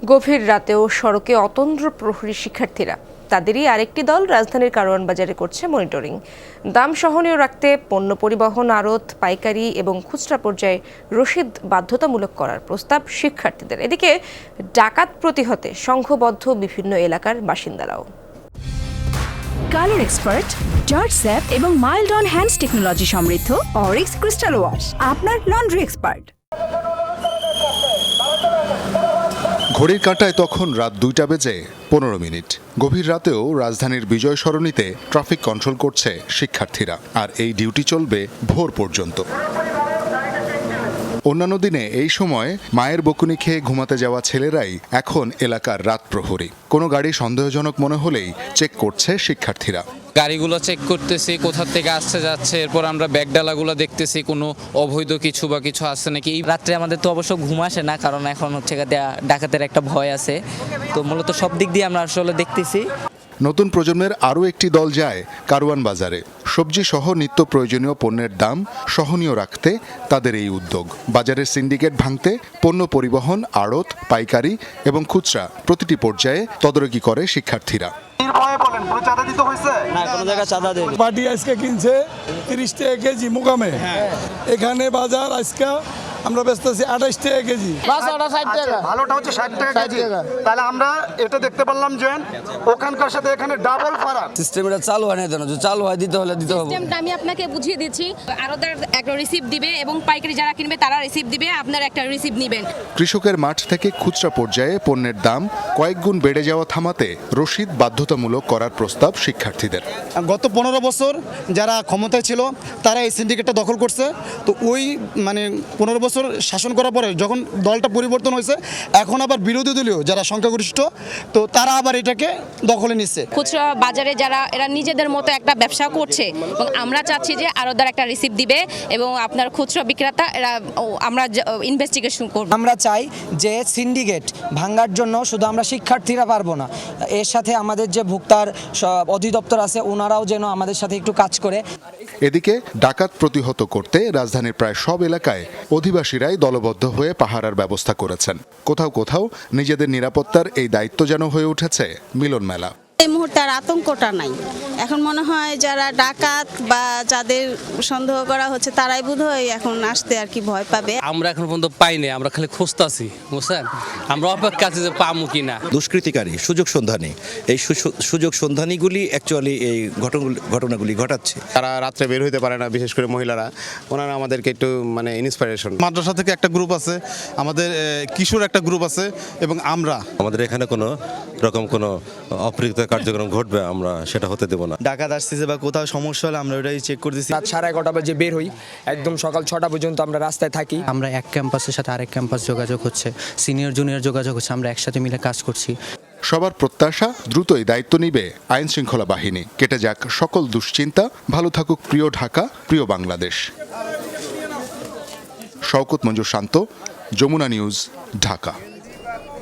গভীর রাতেও সড়কে অতন্দ্র প্রহরী শিক্ষার্থীরা, তাদেরই আরেকটি দল রাজধানীর কারওয়ান বাজারে করছে মনিটরিং। দাম সহনীয় রাখতে পণ্য পরিবহন, আড়ত, পাইকারি এবং খুচরা পর্যায়ে রসিদ বাধ্যতামূলক করার প্রস্তাব শিক্ষার্থীদের। এদিকে ডাকাত প্রতিহতে সংঘবদ্ধ বিভিন্ন এলাকার বাসিন্দারাও। কালার এক্সপার্ট, জর্জ স্যাপ এবং মাইল্ড অন হ্যান্ডস টেকনোলজি সমৃদ্ধ অরিক্স ক্রিস্টাল ওয়াশ আপনার লন্ড্রি এক্সপার্ট। ঘড়ির কাঁটায় তখন রাত 2টা বেজে 15 মিনিট। গভীর রাতেও রাজধানীর বিজয় সরণিতে ট্রাফিক কন্ট্রোল করছে শিক্ষার্থীরা, আর এই ডিউটি চলবে ভোর পর্যন্ত। অন্যান্য দিনে এই সময় মায়ের বকুনি খেয়ে ঘুমাতে যাওয়া ছেলেরাই এখন এলাকার রাত প্রহরী। কোনো গাড়ি সন্দেহজনক মনে হলেই চেক করছে শিক্ষার্থীরা। গাড়িগুলো চেক করতেছি, কোথা থেকে আসছে যাচ্ছে, এরপর আমরা ব্যাগডালাগুলো দেখতেছি কোনো অবৈধ কিছু বা কিছু আসছে নাকি। রাত্রে আমাদের তো অবশ্য ঘুম আসে না, কারণ এখন হচ্ছে ডাকাতের একটা ভয় আছে, তো মূলত সব দিক দিয়ে আমরা আসলে দেখতেছি। নতুন প্রজন্মের আরও একটি দল যায় কারওয়ান বাজারে। সবজি সহ নিত্য প্রয়োজনীয় পণ্যের দাম সহনীয় রাখতে তাদের এই উদ্যোগ। বাজারের সিন্ডিকেট ভাঙতে পণ্য পরিবহন, আড়ত, পাইকারি এবং খুচরা প্রতিটি পর্যায়ে তদারকি করে শিক্ষার্থীরা। পার্টি আজকে কিনছে 30 টাকা কেজি মুকামে, এখানে বাজার আজকে আমরা বেচতেছি 28 টাকা কেজি। ভালোটা হচ্ছে 60 টাকা কেজি। তাহলে আমরা এটা দেখতে পারলাম যে ওখানকার সাথে এখানে ডাবল ফারাক। সিস্টেমটা চালু হয় না, জানো চালু হয় দিতে হলে দিতে হবে। সিস্টেমটা আমি আপনাকে বুঝিয়ে দিচ্ছি। আরোদের একটা রিসিপ্ট দিবে এবং পাইকারি যারা কিনবে তারা রিসিপ্ট দিবে, আপনারা একটা রিসিপ্ট নেবেন। কৃষকের মাঠ থেকে খুচরা পর্যায়ে পণ্যের দাম কয়েক গুণ বেড়ে যাওয়া থামাতে রসিদ বাধ্যতামূলক করার প্রস্তাব শিক্ষার্থীদের। গত 15 বছর যারা ক্ষমতায় ছিল তারা এই সিন্ডিকেটটা দখল করছে। তো ওই 15 বছর শাসন করার পরে যখন দলটা পরিবর্তন হয়েছে, এখন আবার বিরোধী দলীয় যারা সংখ্যাগরিষ্ঠ, তো তারা আবার এটাকে দখলে নিচ্ছে। খুচরা বাজারে যারা এরা নিজেদের মতো একটা ব্যবসা করছে, এবং আমরা চাচ্ছি যে আরোদের একটা রিসিপ্ট দিবে এবং আপনার খুচরা বিক্রেতা এরা আমরা ইনভেস্টিগেশন করব। আমরা চাই যে সিন্ডিকেট ভাঙার জন্য শুধু আমরা শিক্ষার্থীরা পারবো না, এর সাথে আমাদের যে ভোক্তার অধিদপ্তর আছে ওনারাও যেন আমাদের সাথে একটু কাজ করে। এদিকে ডাকাত প্রতিহত করতে রাজধানীর প্রায় সব এলাকায় অধিবাসীরাই দলবদ্ধ হয়ে পাহারার ব্যবস্থা করেছেন। কোথাও কোথাও নিজেদের নিরাপত্তার এই দায়িত্ব যেন হয়ে উঠেছে মিলন মেলা। এই মুহূর্তে আর আতঙ্কটা নাই। এখন মনে হয় যারা ডাকাত বা যাদের সন্দেহ করা হচ্ছে তারাই বোধহয় এখন আসতে আর কি ভয় পাবে। আমরা এখন পর্যন্ত পাইনি, আমরা খালি খুঁজতাছি, বুঝছেন? আমরা অপেক্ষা আছি যে পামু কিনা। দুষ্কৃতিকারী সুযোগ সন্ধানী, এই সুযোগ সন্ধানীগুলি অ্যাকচুয়ালি এই ঘটনাগুলি ঘটাচ্ছে। তারা রাত্রে বের হইতে পারে না, বিশেষ করে মহিলারা। ওনারা আমাদেরকে একটু ইন্সপিরেশন। মাদ্রাসা থেকে একটা গ্রুপ আছে, আমাদের কিশোর একটা গ্রুপ আছে, এবং আমাদের এখানে কোনো রকম কোনো অপ্রীত কার্যক্রম ঘটবে আমরা সেটা হতে দেব না। ডাকাত আসতেছে বা কোথাও সমস্যা হলে আমরা ওটাই চেক করতেছি। রাত 11:30 বাজে বের হই, একদম সকাল 6টা পর্যন্ত আমরা রাস্তায় থাকি। আমরা এক ক্যাম্পাসের সাথে আরেক ক্যাম্পাস যোগাযোগ হচ্ছে, সিনিয়র জুনিয়র যোগাযোগ হচ্ছে, আমরা একসাথে মিলে কাজ করছি। সবার প্রত্যাশা দ্রুতই দায়িত্ব নিবে আইন শৃঙ্খলা বাহিনী। কেটে যাক সকল দুশ্চিন্তা, ভালো থাকুক প্রিয় ঢাকা, প্রিয় বাংলাদেশ। শওকত মঞ্জুর শান্ত, যমুনা নিউজ, ঢাকা।